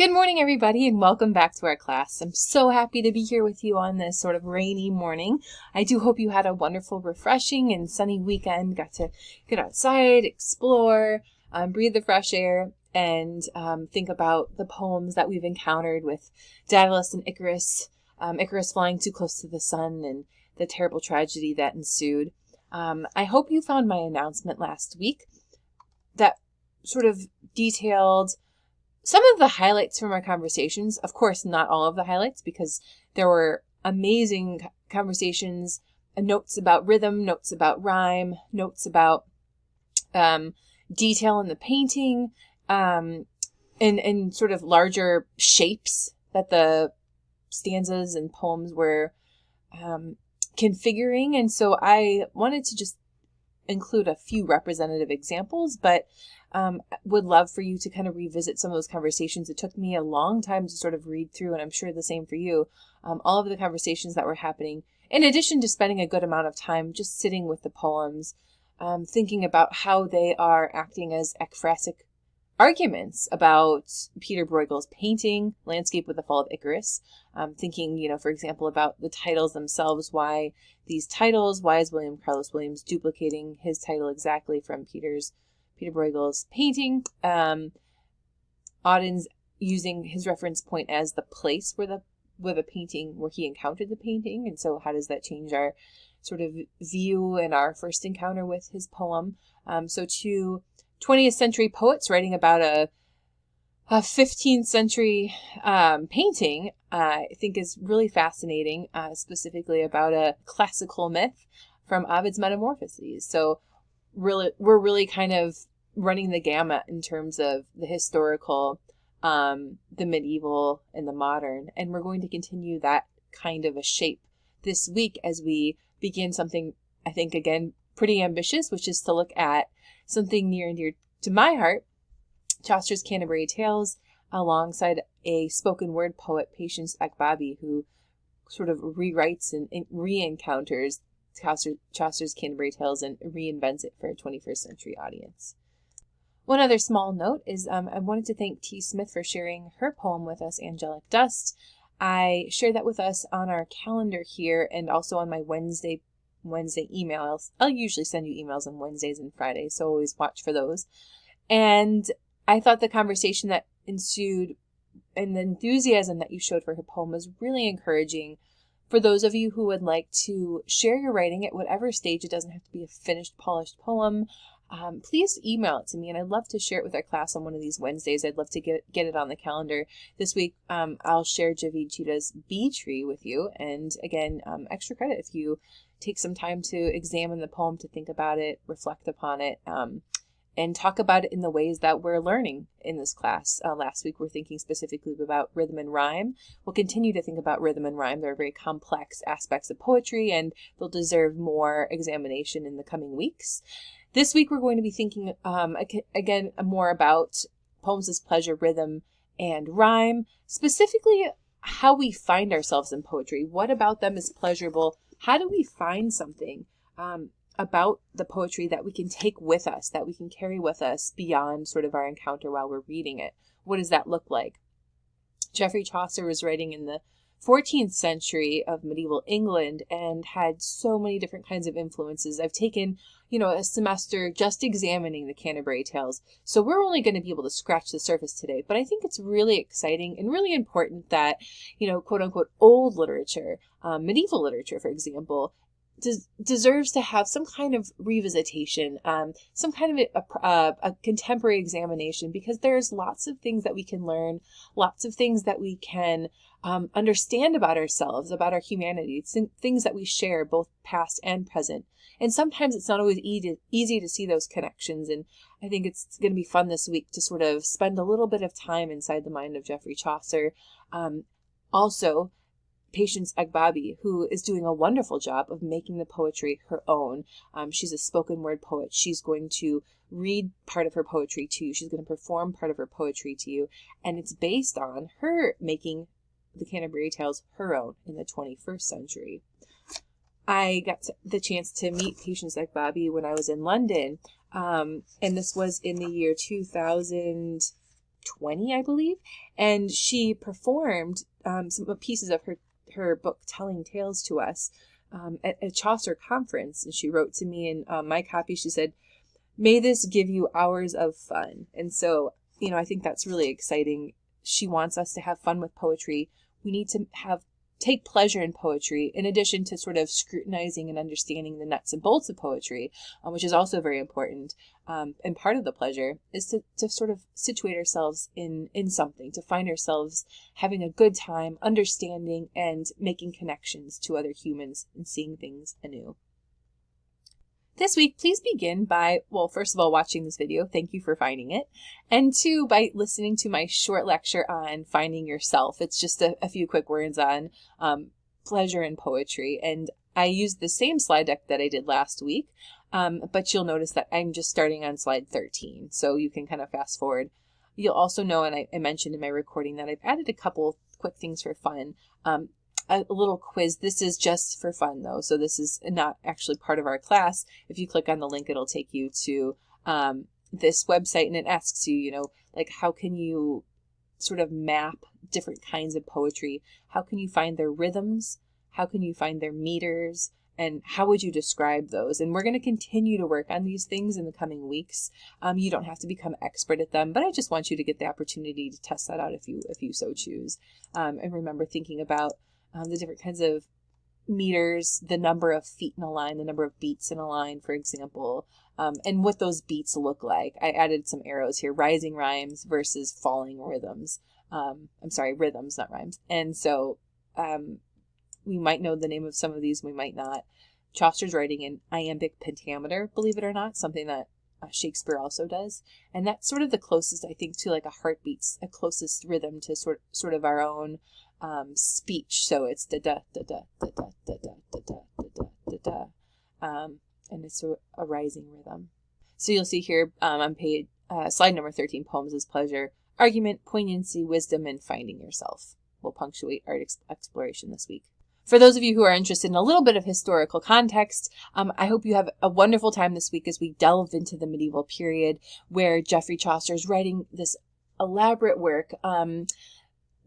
Good morning, everybody, and welcome back to our class. I'm so happy to be here with you on this sort of rainy morning. I do hope you had a wonderful, refreshing, and sunny weekend. Got to get outside, explore, breathe the fresh air, and think about the poems that we've encountered with Daedalus and Icarus, Icarus flying too close to the sun, and the terrible tragedy that ensued. I hope you found my announcement last week that sort of detailed some of the highlights from our conversations. Of course, not all of the highlights, because there were amazing conversations, notes about rhythm, notes about rhyme, notes about detail in the painting, and sort of larger shapes that the stanzas and poems were configuring. And so I wanted to just include a few representative examples, but would love for you to kind of revisit some of those conversations. It took me a long time to sort of read through, and I'm sure the same for you, all of the conversations that were happening, in addition to spending a good amount of time just sitting with the poems, thinking about how they are acting as ekphrastic arguments about Peter Bruegel's painting, Landscape with the Fall of Icarus. Thinking, for example, about the titles themselves. Why these titles? Why is William Carlos Williams duplicating his title exactly from Peter Bruegel's painting? Auden's using his reference point as the place where he encountered the painting, and so how does that change our sort of view and our first encounter with his poem? So to 20th century poets writing about a 15th century painting, I think is really fascinating, specifically about a classical myth from Ovid's Metamorphoses. So we're really kind of running the gamut in terms of the historical, the medieval, and the modern. And we're going to continue that kind of a shape this week as we begin something, I think, again, pretty ambitious, which is to look at something near and dear to my heart, Chaucer's Canterbury Tales, alongside a spoken word poet, Patience Agbabi, who sort of rewrites and re-encounters Chaucer's Canterbury Tales and reinvents it for a 21st century audience. One other small note is I wanted to thank T. Smith for sharing her poem with us, Angelic Dust. I shared that with us on our calendar here and also on my Wednesday email. I'll usually send you emails on Wednesdays and Fridays, so always watch for those. And I thought the conversation that ensued and the enthusiasm that you showed for her poem was really encouraging for those of you who would like to share your writing at whatever stage. It doesn't have to be a finished, polished poem. Please email it to me, and I'd love to share it with our class on one of these Wednesdays. I'd love to get it on the calendar. This week, I'll share Javid Cheetah's Bee Tree with you, and again, extra credit if you take some time to examine the poem, to think about it, reflect upon it, and talk about it in the ways that we're learning in this class. Last week, we're thinking specifically about rhythm and rhyme. We'll continue to think about rhythm and rhyme. They're very complex aspects of poetry, and they'll deserve more examination in the coming weeks. This week, we're going to be thinking, again, more about poems as pleasure, rhythm, and rhyme, specifically how we find ourselves in poetry. What about them is pleasurable? How do we find something about the poetry that we can take with us, that we can carry with us beyond sort of our encounter while we're reading it? What does that look like? Geoffrey Chaucer was writing in the 14th century of medieval England and had so many different kinds of influences. I've taken, a semester just examining the Canterbury Tales. So we're only going to be able to scratch the surface today, but I think it's really exciting and really important that, quote unquote, old literature, medieval literature, for example, deserves to have some kind of revisitation, some kind of a contemporary examination, because there's lots of things that we can learn, lots of things that we can understand about ourselves, about our humanity, things that we share, both past and present. And sometimes it's not always easy to see those connections. And I think it's going to be fun this week to sort of spend a little bit of time inside the mind of Geoffrey Chaucer. Also, Patience Agbabi, who is doing a wonderful job of making the poetry her own. She's a spoken word poet. She's going to read part of her poetry to you. She's going to perform part of her poetry to you. And it's based on her making the Canterbury Tales her own in the 21st century. I got the chance to meet Patience Agbabi when I was in London. And this was in the year 2000. 20, I believe, and she performed some pieces of her book Telling Tales to us at a Chaucer conference. And she wrote to me in my copy, she said, "May this give you hours of fun." And so, I think that's really exciting. She wants us to have fun with poetry. We need to take pleasure in poetry, in addition to sort of scrutinizing and understanding the nuts and bolts of poetry, which is also very important. And part of the pleasure is to sort of situate ourselves in something, to find ourselves having a good time, understanding and making connections to other humans and seeing things anew. This week, please begin by, well, first of all, watching this video. Thank you for finding it. And 2, by listening to my short lecture on finding yourself. It's just a few quick words on pleasure in poetry. And I used the same slide deck that I did last week, but you'll notice that I'm just starting on slide 13. So you can kind of fast forward. You'll also know, and I mentioned in my recording, that I've added a couple quick things for fun. A little quiz. This is just for fun though, so this is not actually part of our class. If you click on the link, it'll take you to this website, and it asks you, like, how can you sort of map different kinds of poetry? How can you find their rhythms? How can you find their meters? And how would you describe those? And we're going to continue to work on these things in the coming weeks. You don't have to become expert at them, but I just want you to get the opportunity to test that out if you so choose. And remember thinking about the different kinds of meters, the number of feet in a line, the number of beats in a line, for example, and what those beats look like. I added some arrows here, rising rhymes versus falling rhythms. Rhythms, not rhymes. And so we might know the name of some of these, we might not. Chaucer's writing in iambic pentameter, believe it or not, something that Shakespeare also does. And that's sort of the closest, I think, to like a heartbeat's a closest rhythm to sort of our own speech. So it's da da da da da da da da da da da da da, and it's a rising rhythm. So you'll see here on page slide number 13, poems as pleasure, argument, poignancy, wisdom, and finding yourself will punctuate our exploration this week. For those of you who are interested in a little bit of historical context, I hope you have a wonderful time this week as we delve into the medieval period where Geoffrey Chaucer is writing this elaborate work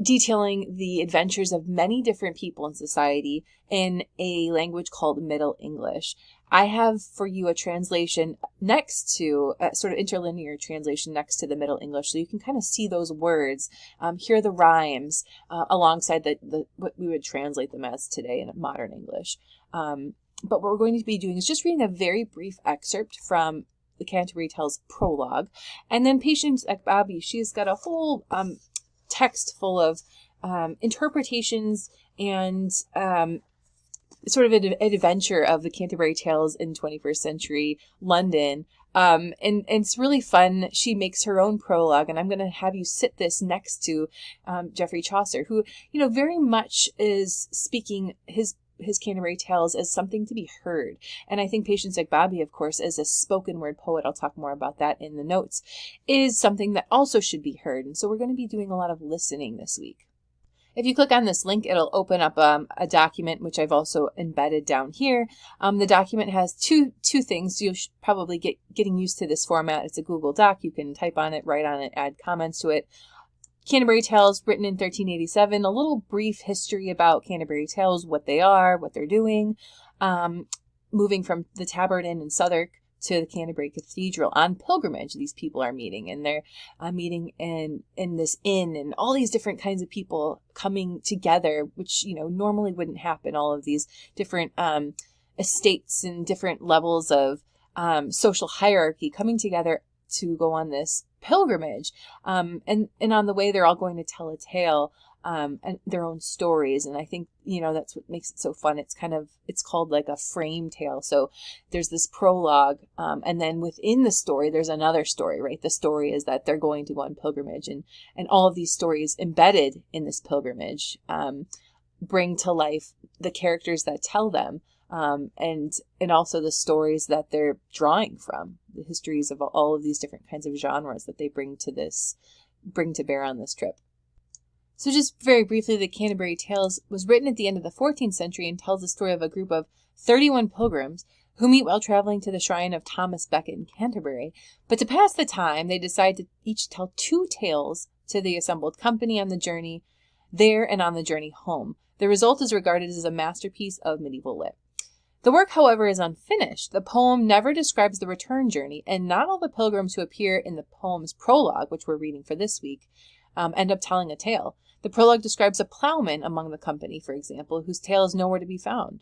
detailing the adventures of many different people in society in a language called Middle English. I have for you a translation next to, a sort of interlinear translation next to the Middle English, so you can kind of see those words, hear the rhymes alongside the what we would translate them as today in modern English. But what we're going to be doing is just reading a very brief excerpt from the Canterbury Tales prologue, and then Patience Ekbabi, she's got a whole text full of interpretations and sort of an adventure of the Canterbury Tales in 21st century London. And it's really fun. She makes her own prologue, and I'm going to have you sit this next to Geoffrey Chaucer, who, very much is speaking his Canterbury Tales as something to be heard. And I think Patience Ekbabi, of course, as a spoken word poet, I'll talk more about that in the notes, is something that also should be heard. And so we're going to be doing a lot of listening this week. If you click on this link, it'll open up a document, which I've also embedded down here. The document has two things. You'll probably getting used to this format. It's a Google Doc. You can type on it, write on it, add comments to it. Canterbury Tales, written in 1387, a little brief history about Canterbury Tales, what they are, what they're doing, moving from the Tabard Inn in Southwark to the Canterbury Cathedral on pilgrimage. These people are meeting, and they're meeting in this inn, and all these different kinds of people coming together, which normally wouldn't happen. All of these different estates and different levels of social hierarchy coming together to go on this pilgrimage, and on the way they're all going to tell a tale and their own stories. And I think that's what makes it so fun. It's called like a frame tale. So there's this prologue, and then within the story there's another story, right? The story is that they're going to go on pilgrimage, and all of these stories embedded in this pilgrimage bring to life the characters that tell them, and also the stories that they're drawing from, the histories of all of these different kinds of genres that they bring to bear on this trip. So just very briefly, the Canterbury Tales was written at the end of the 14th century and tells the story of a group of 31 pilgrims who meet while traveling to the shrine of Thomas Becket in Canterbury. But to pass the time, they decide to each tell 2 tales to the assembled company on the journey there and on the journey home. The result is regarded as a masterpiece of medieval lit. The work, however, is unfinished. The poem never describes the return journey, and not all the pilgrims who appear in the poem's prologue, which we're reading for this week, end up telling a tale. The prologue describes a plowman among the company, for example, whose tale is nowhere to be found.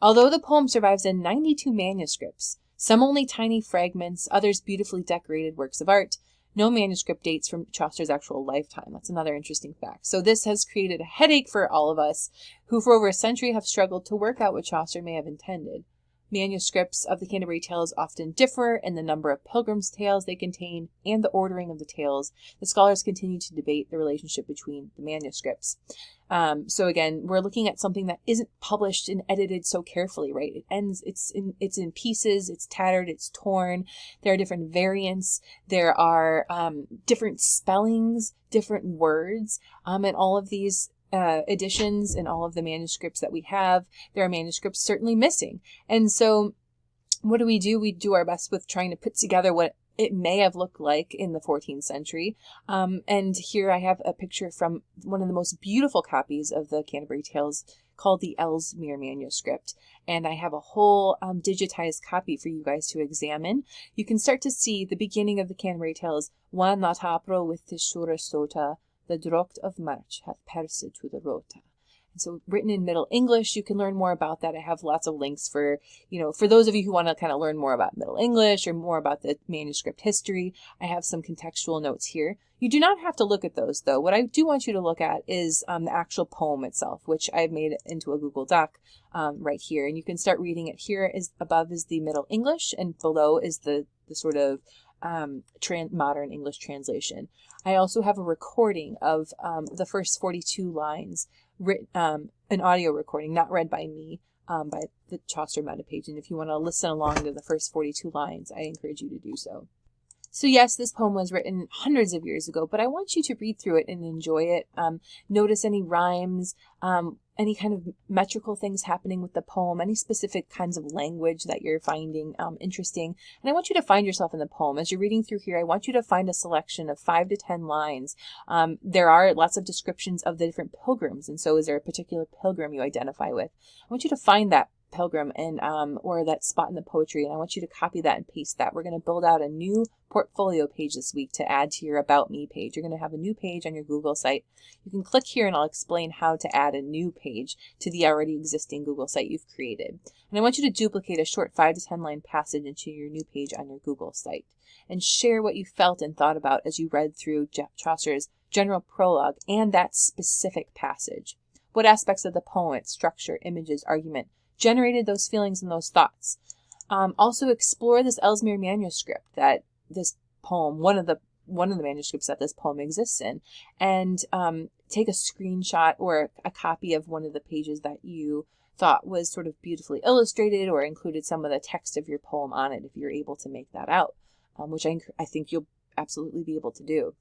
Although the poem survives in 92 manuscripts, some only tiny fragments, others beautifully decorated works of art, no manuscript dates from Chaucer's actual lifetime. That's another interesting fact. So this has created a headache for all of us who for over a century have struggled to work out what Chaucer may have intended. Manuscripts of the Canterbury Tales often differ in the number of pilgrims' tales they contain and the ordering of the tales. The scholars continue to debate the relationship between the manuscripts. So again, we're looking at something that isn't published and edited so carefully, right? It's in pieces, it's tattered, it's torn. There are different variants. There are different spellings, different words, and all of these editions and all of the manuscripts that we have, there are manuscripts certainly missing. And so what do? We do our best with trying to put together what it may have looked like in the 14th century. And here I have a picture from one of the most beautiful copies of the Canterbury Tales called the Ellesmere manuscript. And I have a whole digitized copy for you guys to examine. You can start to see the beginning of the Canterbury Tales. One that April with the sure sota, the drocht of March hath perced to the rota. And so written in Middle English, you can learn more about that. I have lots of links for those of you who want to kind of learn more about Middle English or more about the manuscript history. I have some contextual notes here. You do not have to look at those, though. What I do want you to look at is the actual poem itself, which I've made into a Google Doc right here. And you can start reading it. Here is above is the Middle English, and below is the sort of modern English translation. I also have a recording of the first 42 lines, written, an audio recording, not read by me, by the Chaucer meta page. And if you want to listen along to the first 42 lines, I encourage you to do so. So yes, this poem was written hundreds of years ago, but I want you to read through it and enjoy it. Notice any rhymes, any kind of metrical things happening with the poem, any specific kinds of language that you're finding interesting. And I want you to find yourself in the poem. As you're reading through here, I want you to find a selection of 5 to 10 lines. There are lots of descriptions of the different pilgrims, and so is there a particular pilgrim you identify with? I want you to find that pilgrim and or that spot in the poetry, and I want you to copy that and paste that. We're going to build out a new portfolio page this week to add to your About Me page. You're going to have a new page on your Google site. You can click here and I'll explain how to add a new page to the already existing Google site you've created. And I want you to duplicate a short 5 to 10 line passage into your new page on your Google site and share what you felt and thought about as you read through Chaucer's general prologue and that specific passage. What aspects of the poem, its structure, images, argument, generated those feelings and those thoughts. Also explore this Ellesmere manuscript that this poem, one of the manuscripts that this poem exists in, and take a screenshot or a copy of one of the pages that you thought was sort of beautifully illustrated or included some of the text of your poem on it if you're able to make that out, which I think you'll absolutely be able to do.